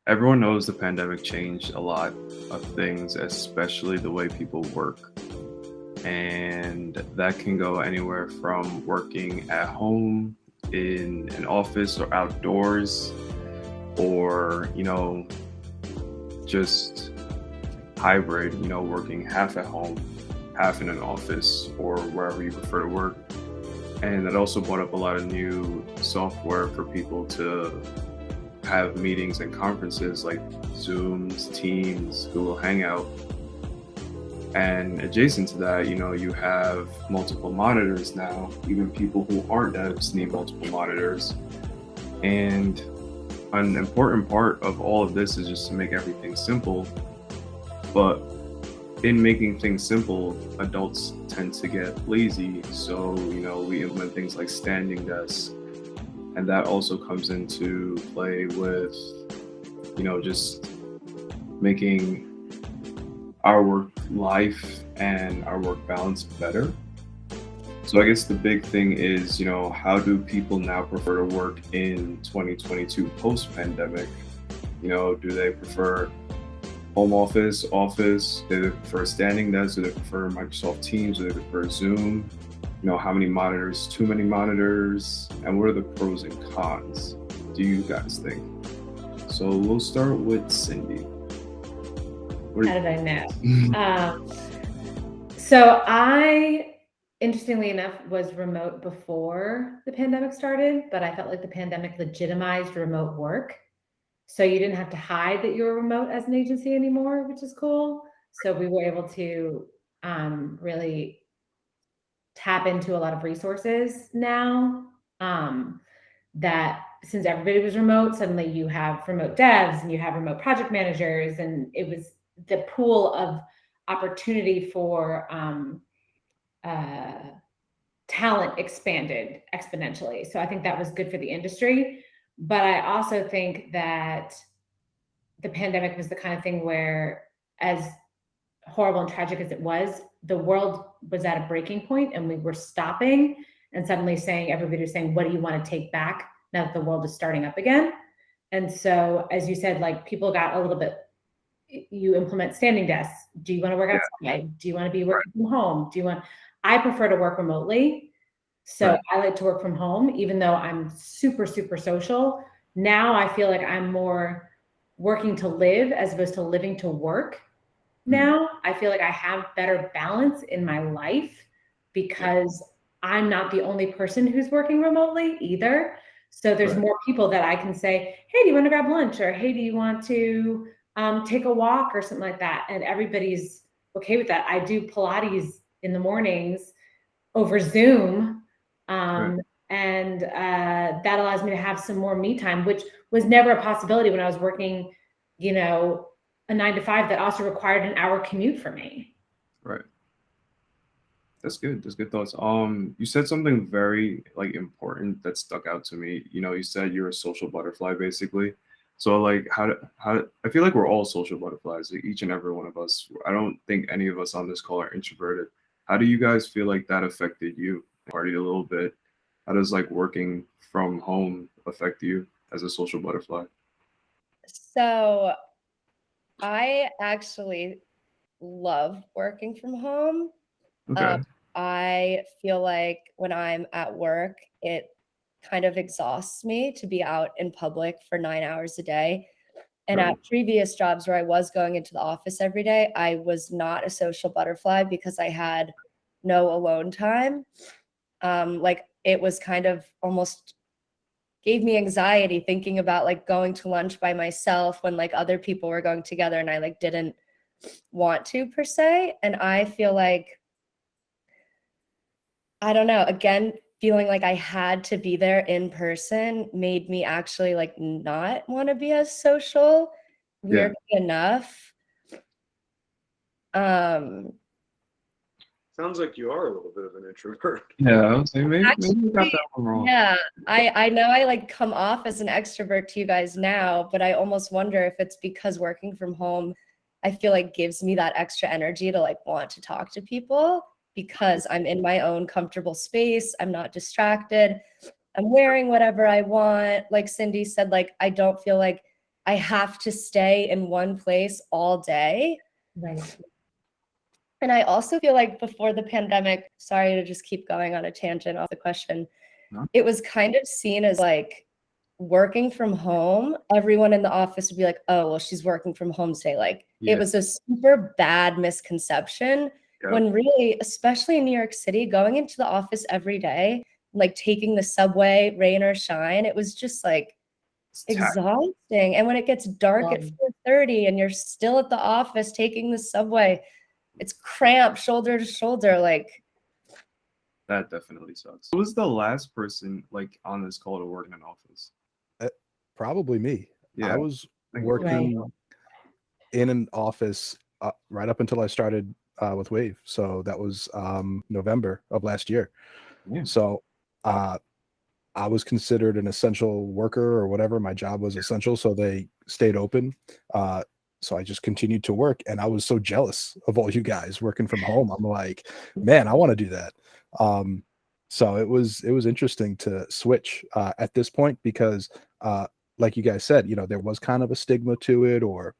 Everyone knows the pandemic changed a lot of things, especially the way people work. And that can go anywhere from working at home, in an office, or outdoors, or, just hybrid, working half at home, half in an office, or wherever you prefer to work. And that also brought up a lot of new software for people to have meetings and conferences like Zooms, Teams, Google Hangout. And adjacent to that, you have multiple monitors now. Even people who aren't devs need multiple monitors. And an important part of all of this is just to make everything simple. But in making things simple, adults tend to get lazy. So, we implement things like standing desks. And that also comes into play with, just making our work life and our work balance better. So I guess the big thing is, how do people now prefer to work in 2022 post-pandemic? Do they prefer home office, office? Do they prefer standing desks? Do they prefer Microsoft Teams? Do they prefer Zoom? How many monitors? Too many monitors? And what are the pros and cons, do you guys think? So we'll start with Cindy. How did I know? So I, interestingly enough, was remote before the pandemic started, but I felt like the pandemic legitimized remote work. So you didn't have to hide that you were remote as an agency anymore, which is cool. So we were able to really tap into a lot of resources now, that since everybody was remote, suddenly you have remote devs and you have remote project managers, and it was the pool of opportunity for talent expanded exponentially. So I think that was good for the industry. But I also think that the pandemic was the kind of thing where, as horrible and tragic as it was, the world was at a breaking point and we were stopping and suddenly saying, everybody was saying, what do you want to take back now that the world is starting up again? And so, as you said, like, people got a little bit, you implement standing desks. Do you want to work outside? Do you want to be working from home? I prefer to work remotely. So I like to work from home, even though I'm super, super social. Now I feel like I'm more working to live as opposed to living to work. Now I feel like I have better balance in my life because I'm not the only person who's working remotely either. So there's more people that I can say, hey, do you want to grab lunch? Or hey, do you want to take a walk or something like that? And everybody's okay with that. I do Pilates in the mornings over Zoom. And that allows me to have some more me time, which was never a possibility when I was working, a 9-to-5 that also required an hour commute for me. Right. That's good. That's good thoughts. You said something very important that stuck out to me. You said you're a social butterfly, basically. So how I feel like we're all social butterflies, like each and every one of us. I don't think any of us on this call are introverted. How do you guys feel like that affected you? Partied a little bit. How does working from home affect you as a social butterfly? So I actually love working from home. Okay. I feel like when I'm at work, it kind of exhausts me to be out in public for 9 hours a day. And at previous jobs where I was going into the office every day, I was not a social butterfly because I had no alone time. It was kind of almost gave me anxiety thinking about going to lunch by myself when other people were going together and I didn't want to per se. And I feel like, I don't know, again, feeling like I had to be there in person made me actually not want to be as social, weirdly enough. Sounds like you are a little bit of an introvert. Yeah, I would say maybe you got that one wrong. Yeah, I know I come off as an extrovert to you guys now, but I almost wonder if it's because working from home, I feel like gives me that extra energy to want to talk to people because I'm in my own comfortable space. I'm not distracted. I'm wearing whatever I want. Like Cindy said, I don't feel like I have to stay in one place all day. Right. And I also feel like before the pandemic, sorry to just keep going on a tangent off the question, No. it was kind of seen as like working from home. Everyone in the office would be like, oh, well, she's working from home today. Like Yeah. it was a super bad misconception Yeah. when really, especially in New York City, going into the office every day, like taking the subway, rain or shine, it was just like It's taxing. exhausting. And when it gets dark at Yeah. 4:30 and you're still at the office taking the subway, it's cramped shoulder to shoulder. Like, That definitely sucks. Who was the last person like on this call to work in an office? Probably me. Yeah, I was I think- working in an office right up until I started with Wave. So that was November of last year. Yeah. So I was considered an essential worker or whatever. My job was essential, so they stayed open. So I just continued to work, and I was so jealous of all you guys working from home. I'm like, man, I want to do that. So it was interesting to switch at this point because, like you guys said, there was kind of a stigma to it, or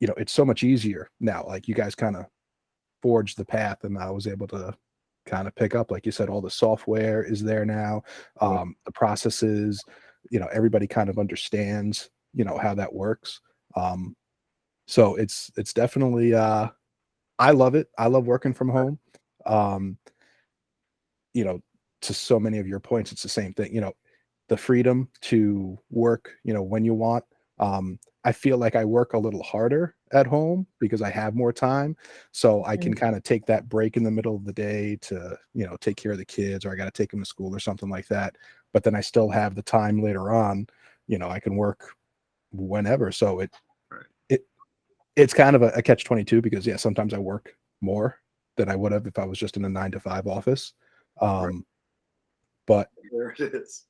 it's so much easier now. Like you guys kind of forged the path, and I was able to kind of pick up, like you said, all the software is there now, the processes, everybody kind of understands, how that works. So it's definitely I love it. I love working from home. Um, to so many of your points, it's the same thing, the freedom to work, when you want. I feel like I work a little harder at home because I have more time. So I can kind of take that break in the middle of the day to, take care of the kids, or I got to take them to school or something like that. But then I still have the time later on, I can work whenever. So it's kind of a catch-22 because sometimes I work more than I would have if I was just in a 9 to 5 office. But There it is.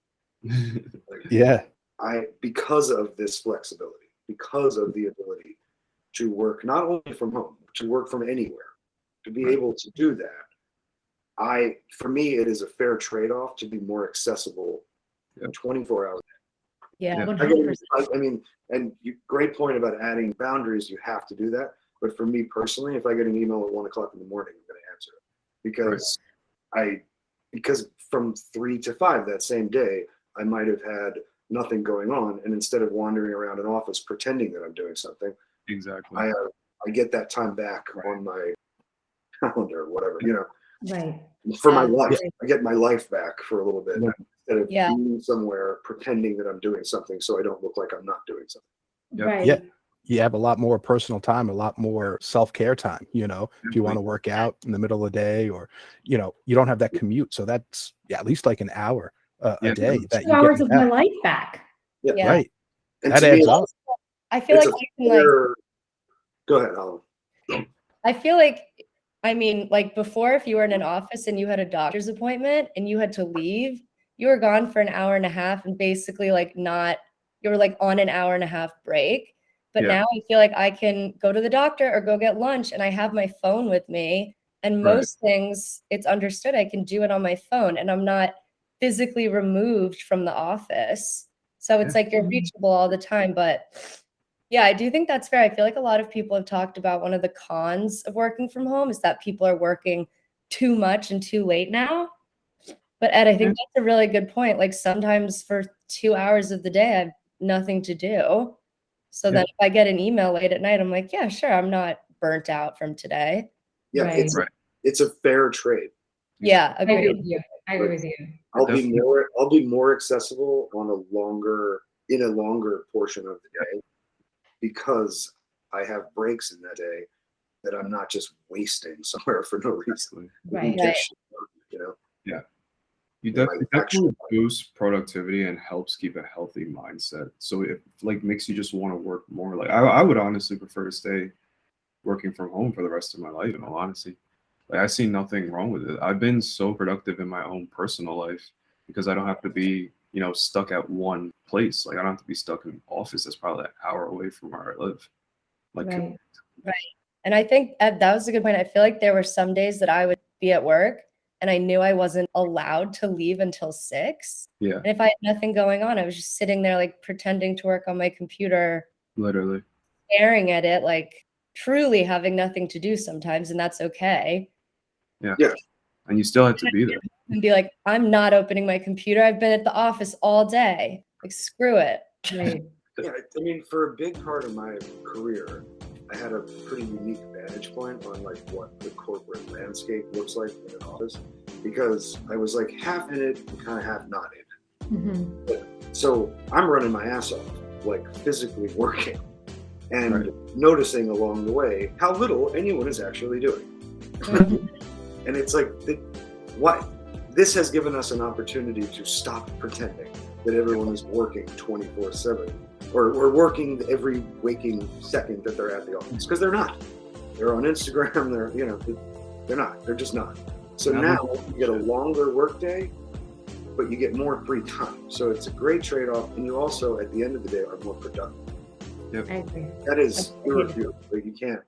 yeah, Because of this flexibility, because of the ability to work not only from home, to work from anywhere, to be able to do that, for me, it is a fair trade-off to be more accessible 24 hours. yeah, 100%. I mean, and great point about adding boundaries. You have to do that. But for me personally, if I get an email at 1 o'clock in the morning, I'm going to answer it because from 3 to 5 that same day, I might have had nothing going on, and instead of wandering around an office pretending that I'm doing something, Exactly. I get that time back on my calendar, or whatever, Right. for my life. I get my life back for a little bit instead of Yeah. being somewhere pretending that I'm doing something, so I don't look like I'm not doing something. Yep. Right. Yeah. You have a lot more personal time, a lot more self-care time, if you want to work out in the middle of the day, or, you don't have that commute. So that's at least like an hour a day that 2 you hours get of my back. life back. Yeah. Right. And That to me, adds up. I feel it's like a I can like fair- Go ahead, Alan. I feel like, I mean, like before, if you were in an office and you had a doctor's appointment and you had to leave, you were gone for an hour and a half and basically like you were like on an hour and a half break. But Yeah. now I feel like I can go to the doctor or go get lunch and I have my phone with me. And Right. most things, it's understood I can do it on my phone and I'm not physically removed from the office. So it's like you're reachable all the time. But yeah, I do think that's fair. I feel like a lot of people have talked about one of the cons of working from home is that people are working too much and too late now. But Ed, I think that's a really good point. Like sometimes for 2 hours of the day, I have nothing to do. So then if I get an email late at night, I'm like, yeah, sure, I'm not burnt out from today. Yeah, Right. it's a fair trade. Yeah, I agree agreed. with you. I agree with you. I'll be Definitely. more accessible in a longer portion of the day because I have breaks in that day that I'm not just wasting somewhere for no reason. Right. Get shit done, You Yeah, definitely boost productivity and helps keep a healthy mindset. So it like makes you just want to work more. Like I would honestly prefer to stay working from home for the rest of my life, in all honesty. Like I see nothing wrong with it. I've been so productive in my own personal life because I don't have to be, stuck at one place. Like I don't have to be stuck in an office that's probably an hour away from where I live. Like Right. And I think Ed, that was a good point. I feel like there were some days that I would be at work and I knew I wasn't allowed to leave until 6. yeah. And if I had nothing going on, I was just sitting there like pretending to work on my computer Literally. staring at it, like truly having nothing to do sometimes, and that's okay. Yeah. Yeah. And you still have to be there. And be like, I'm not opening my computer. I've been at the office all day. Like, screw it. Right. Yeah, I mean, for a big part of my career, I had a pretty unique vantage point on like what the corporate landscape looks like in an office, because I was like half in it and kind of half not in it. Mhm. So I'm running my ass off, like physically working, and Right. noticing along the way how little anyone is actually doing. Mhm. And it's like, what? This has given us an opportunity to stop pretending that everyone is working 24/7, or working every waking second that they're at the office, because they're not. They're on Instagram. They're not. They're just not. So Yeah, now you get a longer work day, but you get more free time. So it's a great trade-off, and you also, at the end of the day, are more productive. I agree. That is irrefutable. Like, you can't